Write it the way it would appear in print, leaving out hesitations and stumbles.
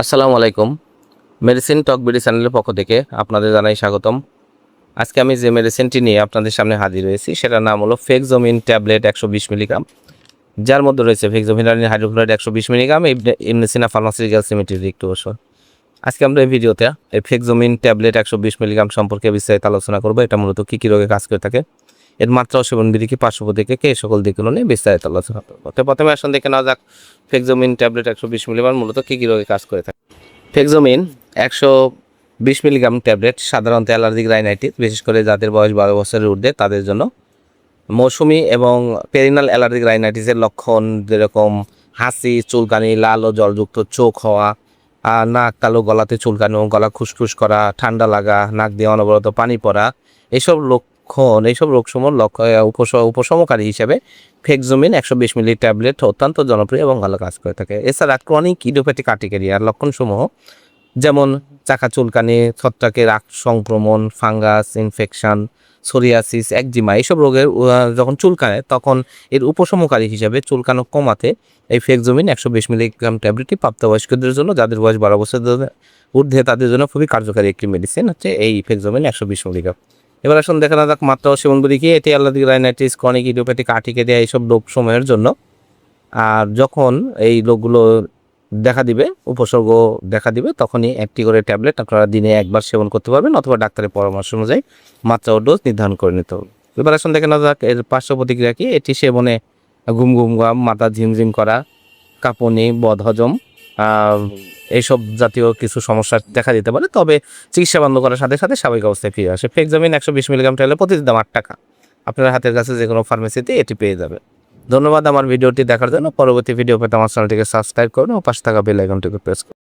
আসসালামু আলাইকুম। মেডিসিন টক বিডি চ্যানেলের পক্ষ থেকে আপনাদের জানাই স্বাগতম। আজকে আমি যে মেডিসিনটি নিয়ে আপনাদের সামনে হাজির হয়েছি সেটার নাম হলো ফেক্সোমিন ট্যাবলেট 120 মিলিগ্রাম, যার মধ্যে রয়েছে ফেক্সোমিনালিন হাইড্রোক্লোরাইড 120 মিলিগ্রাম, ইমনেসিনা ফার্মাসিউটিক্যালস লিমিটেড একটু ওষুধ। আজকে আমরা এই ভিডিওতে এই ফেক্সোমিন ট্যাবলেট 120 মিলিগ্রাম সম্পর্কে বিস্তারিত আলোচনা করবো। এটা মূলত কী কী রোগে কাজ করে থাকে, এর মাত্রা ও সেবন বিধি কি, পার্শ্ব প্রতিক্রিয়া কি, এই সকল দিকগুলো নিয়ে বিস্তারিত আলোচনা করবো। তো প্রথমে আসুন দেখে নেওয়া যাক ফেক্সোমিন ট্যাবলেট 120 মিলিগ্রাম মূলত কী কী রোগে কাজ করে থাকে। ফেক্সোমিন 120 মিলিগ্রাম ট্যাবলেট সাধারণত অ্যালার্জিক রাইনাইটিস, বিশেষ করে যাদের বয়স 12 বছরের ঊর্ধ্বে তাদের জন্য। মৌসুমি এবং পেরিনাল অ্যালার্জিক রাইনাইটিসের লক্ষণ যেরকম হাসি, চুলকানি, লাল ও জলযুক্ত চোখ হওয়া, নাক কালো, গলাতে চুলকানো, গলা খুসখুস করা, ঠান্ডা লাগা, নাক দিয়ে অনবরত পানি পড়া, এইসব এইসব রোগসমূহ উপশমকারী হিসেবে ফেক্সোমিন 120 মিলি ট্যাবলেট অত্যন্ত জনপ্রিয় এবং ভালো কাজ করে থাকে। এছাড়া ক্রনিক ইডিওপ্যাথিক আর্টিকেরিয়ার লক্ষণসমূহ যেমন চাকা চুলকানি, ছত্রাকের সংক্রমণ, ফাঙ্গাস ইনফেকশন, সোরিয়াসিস, একজিমা, এইসব রোগের যখন চুলকায় তখন এর উপশমকারী হিসেবে চুলকানো কমাতে এই ফেক্সোমিন 120 মিলিগ্রাম ট্যাবলেটটি প্রাপ্তবয়স্কদের জন্য, যাদের বয়স 12 বছরের ঊর্ধ্বে তাদের জন্য খুবই কার্যকারী একটি মেডিসিন হচ্ছে এই ফেক্সোমিন 120 মিলিগ্রাম। এবার আসুন দেখা যাক মাত্রা ও সেবনগুলি কি। এটি allergic rhinitis, chronic idiopathic urticaria এইসব রোগ সময়ের জন্য। আর যখন এই রোগগুলো দেখা দিবে, উপসর্গ দেখা দিবে, তখনই একটি করে ট্যাবলেট আপনারা দিনে একবার সেবন করতে পারবেন, অথবা ডাক্তারের পরামর্শ অনুযায়ী মাত্রা ও ডোজ নির্ধারণ করে নিতে হবে। এবার আসুন দেখে নেওয়া যাক এর পার্শ্ব প্রতিক্রিয়া কি। এটি সেবনে ঘুম ঘুম ঘাম, মাথা ঝিমঝিম করা, কাঁপুনি, বদহজম, এইসব জাতীয় কিছু সমস্যা দেখা দিতে পারে, তবে চিকিৎসা বন্ধ করার সাথে সাথে স্বাভাবিক অবস্থায় ফিরে আসে। ফেক্সোমিন 120 মিলিগ্রাম ট্যাবলেট প্রতিদিন দাম 8 টাকা। আপনার হাতের কাছে যে কোনো ফার্মেসিতে এটি পেয়ে যাবে। ধন্যবাদ আমার ভিডিওটি দেখার জন্য। পরবর্তী ভিডিও পেতে আমার চ্যানেলটিকে সাবস্ক্রাইব করুন ও পাশে থাকা বেল আইকনটিকে প্রেস করুন।